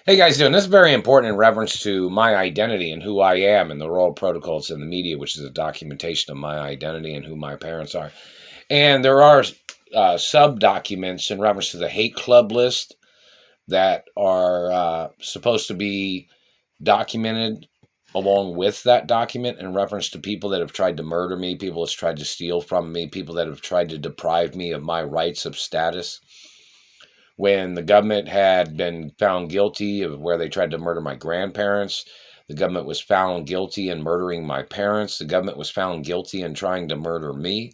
Hey guys, doing this is very important in reference to my identity and who I am and the role protocols in the media, which is a documentation of my identity and who my parents are. And there are sub documents in reference to the hate club list that are supposed to be documented along with that document in reference to people that have tried to murder me, people that's tried to steal from me, people that have tried to deprive me of my rights of status when the government had been found guilty of where they tried to murder my grandparents. The government was found guilty in murdering my parents. The government was found guilty in trying to murder me.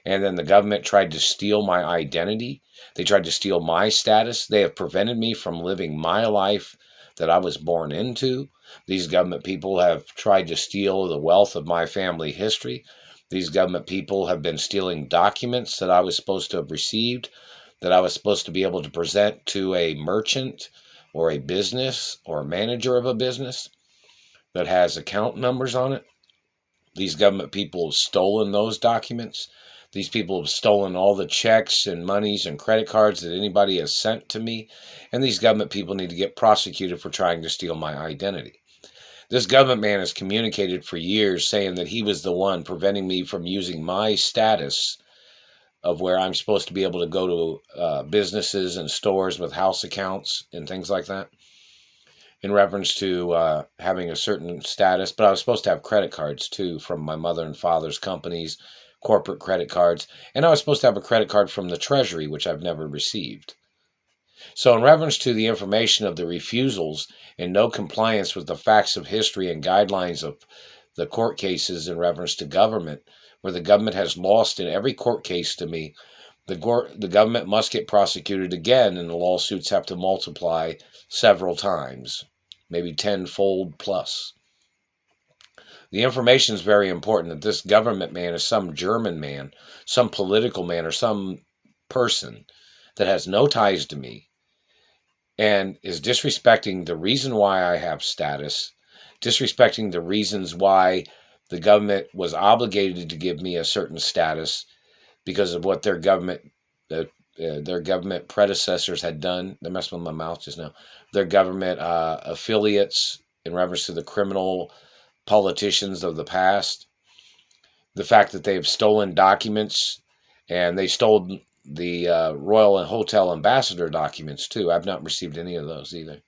And then the government tried to steal my identity. They tried to steal my status. They have prevented me from living my life that I was born into. These government people have tried to steal the wealth of my family history. These government people have been stealing documents that I was supposed to have received, that I was supposed to be able to present to a merchant or a business or a manager of a business that has account numbers on it. These government people have stolen those documents. These people have stolen all the checks and monies and credit cards that anybody has sent to me. And these government people need to get prosecuted for trying to steal my identity. This government man has communicated for years saying that he was the one preventing me from using my status of where I'm supposed to be able to go to businesses and stores with house accounts and things like that in reference to having a certain status. But I was supposed to have credit cards too from my mother and father's companies, corporate credit cards. And I was supposed to have a credit card from the Treasury, which I've never received. So in reference to the information of the refusals and no compliance with the facts of history and guidelines of the court cases in reference to government, where the government has lost in every court case to me, the government must get prosecuted again, and the lawsuits have to multiply several times, maybe tenfold plus. The information is very important that this government man is some German man, some political man, or some person that has no ties to me and is disrespecting the reason why I have status, disrespecting the reasons why the government was obligated to give me a certain status because of what their government predecessors had done. They're messing with my mouth just now. Their government affiliates in reference to the criminal politicians of the past. The fact that they have stolen documents, and they stole the Royal and Hotel Ambassador documents too. I've not received any of those either.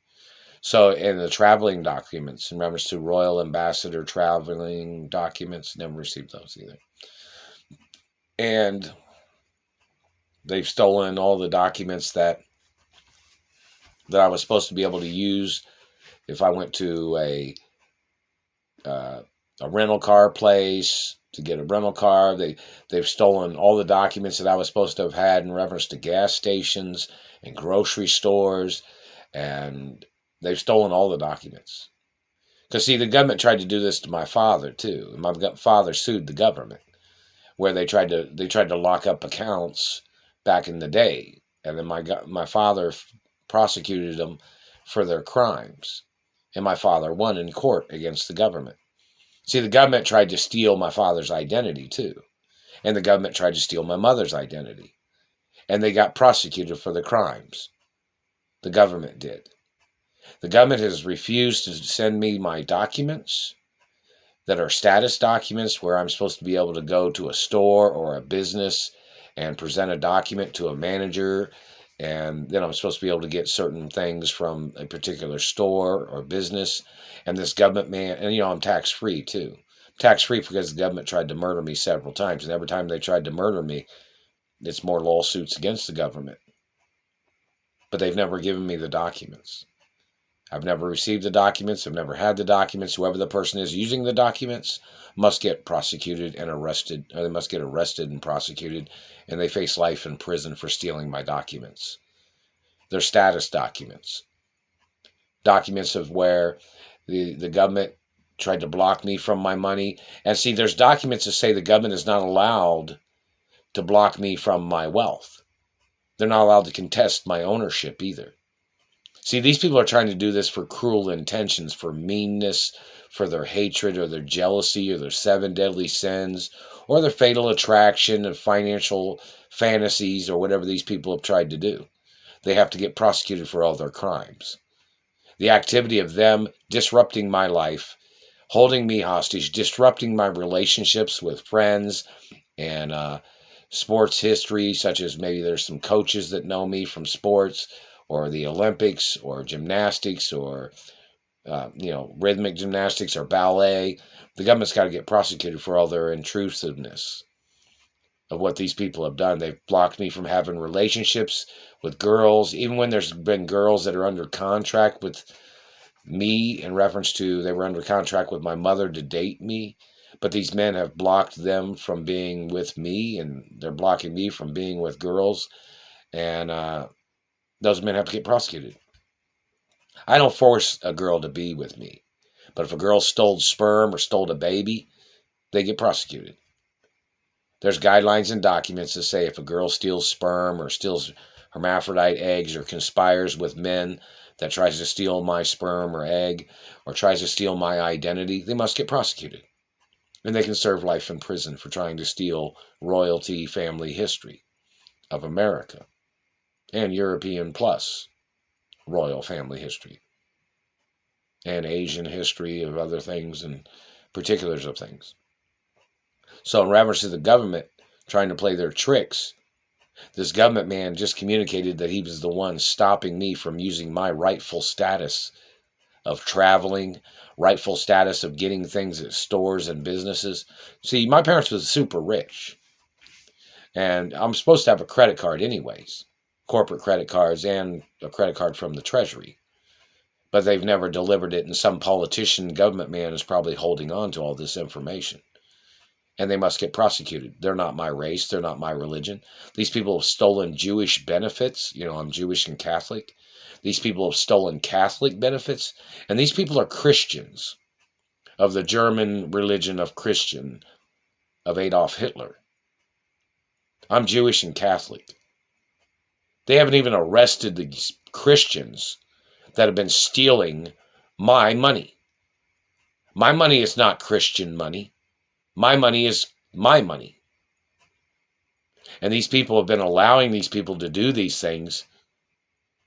So, and the traveling documents in reference to Royal Ambassador traveling documents, never received those either. And they've stolen all the documents that I was supposed to be able to use if I went to a rental car place to get a rental car. They've stolen all the documents that I was supposed to have had in reference to gas stations and grocery stores, and they've stolen all the documents. Because, see, the government tried to do this to my father, too. My father sued the government, where they tried to lock up accounts back in the day. And then my father prosecuted them for their crimes. And my father won in court against the government. See, the government tried to steal my father's identity, too. And the government tried to steal my mother's identity. And they got prosecuted for the crimes. The government did. The government has refused to send me my documents that are status documents where I'm supposed to be able to go to a store or a business and present a document to a manager, and then I'm supposed to be able to get certain things from a particular store or business. And this government man, and I'm tax-free too. Tax-free because the government tried to murder me several times, and every time they tried to murder me, it's more lawsuits against the government. But they've never given me the documents. I've never received the documents. I've never had the documents. Whoever the person is using the documents must get prosecuted and arrested, or they must get arrested and prosecuted, and they face life in prison for stealing my documents. They're status documents. Documents of where the government tried to block me from my money. And see, there's documents that say the government is not allowed to block me from my wealth. They're not allowed to contest my ownership either. See, these people are trying to do this for cruel intentions, for meanness, for their hatred or their jealousy or their 7 deadly sins or their fatal attraction of financial fantasies or whatever these people have tried to do. They have to get prosecuted for all their crimes. The activity of them disrupting my life, holding me hostage, disrupting my relationships with friends and sports history, such as maybe there's some coaches that know me from sports or the Olympics or gymnastics or rhythmic gymnastics or ballet. The government's got to get prosecuted for all their intrusiveness of what these people have done. They've blocked me from having relationships with girls, even when there's been girls that are under contract with me in reference to they were under contract with my mother to date me. But these men have blocked them from being with me, and they're blocking me from being with girls. And those men have to get prosecuted. I don't force a girl to be with me. But if a girl stole sperm or stole a baby, they get prosecuted. There's guidelines and documents that say if a girl steals sperm or steals hermaphrodite eggs or conspires with men that tries to steal my sperm or egg or tries to steal my identity, they must get prosecuted. And they can serve life in prison for trying to steal royalty family history of America and European plus royal family history and Asian history of other things and particulars of things. So in reference to the government trying to play their tricks, this government man just communicated that he was the one stopping me from using my rightful status of traveling, rightful status of getting things at stores and businesses. See, my parents was super rich. And I'm supposed to have a credit card anyways, corporate credit cards and a credit card from the Treasury. But they've never delivered it, and some politician, government man is probably holding on to all this information. And they must get prosecuted. They're not my race. They're not my religion. These people have stolen Jewish benefits. You know, I'm Jewish and Catholic. These people have stolen Catholic benefits. And these people are Christians of the German religion of Christian of Adolf Hitler. I'm Jewish and Catholic. They haven't even arrested these Christians that have been stealing my money. My money is not Christian money. My money is my money. And these people have been allowing these people to do these things.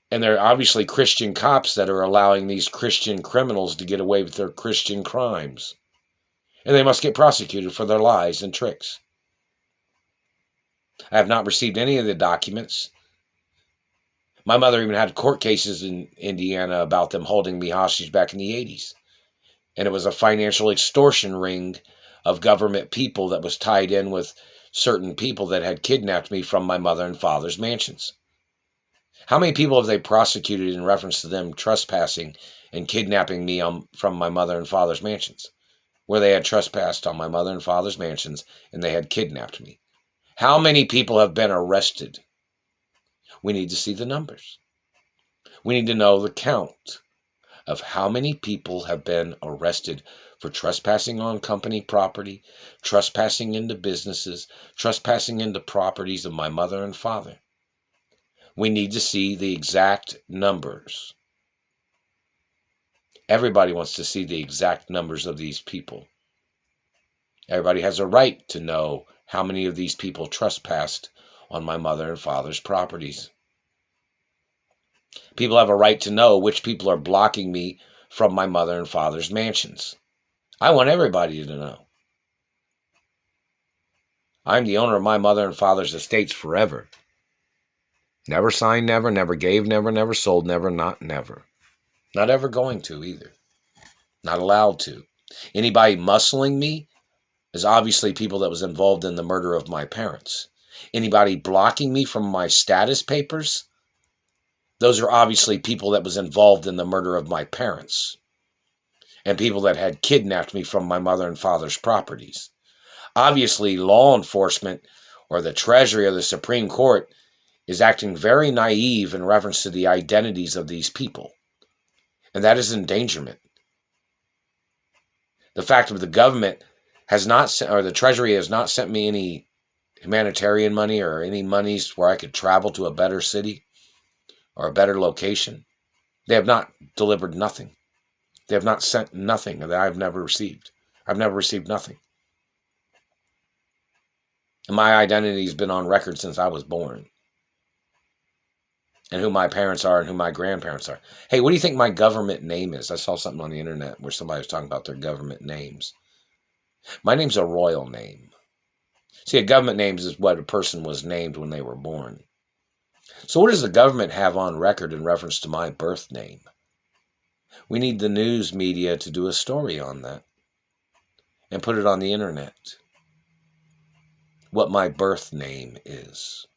And they're obviously Christian cops that are allowing these Christian criminals to get away with their Christian crimes. And they must get prosecuted for their lies and tricks. I have not received any of the documents. My mother even had court cases in Indiana about them holding me hostage back in the 80s. And it was a financial extortion ring of government people that was tied in with certain people that had kidnapped me from my mother and father's mansions. How many people have they prosecuted in reference to them trespassing and kidnapping me from my mother and father's mansions, where they had trespassed on my mother and father's mansions and they had kidnapped me? How many people have been arrested? We need to see the numbers. We need to know the count of how many people have been arrested for trespassing on company property, trespassing into businesses, trespassing into properties of my mother and father. We need to see the exact numbers. Everybody wants to see the exact numbers of these people. Everybody has a right to know how many of these people trespassed on my mother and father's properties. People have a right to know which people are blocking me from my mother and father's mansions. I want everybody to know. I'm the owner of my mother and father's estates forever. Never signed, never, never gave, never, never sold, never, not never. Not ever going to either. Not allowed to. Anybody muscling me is obviously people that was involved in the murder of my parents. Anybody blocking me from my status papers, those are obviously people that was involved in the murder of my parents and people that had kidnapped me from my mother and father's properties. Obviously, law enforcement or the Treasury or the Supreme Court is acting very naive in reference to the identities of these people. And that is endangerment. The fact that the government has not, or the Treasury has not sent me any humanitarian money or any monies where I could travel to a better city or a better location. They have not delivered nothing. They have not sent nothing that I've never received. I've never received nothing. And my identity has been on record since I was born. and who my parents are and who my grandparents are. Hey, what do you think my government name is? I saw something on the internet where somebody was talking about their government names. My name's a royal name. See, a government name is what a person was named when they were born. So what does the government have on record in reference to my birth name? We need the news media to do a story on that and put it on the internet. What my birth name is.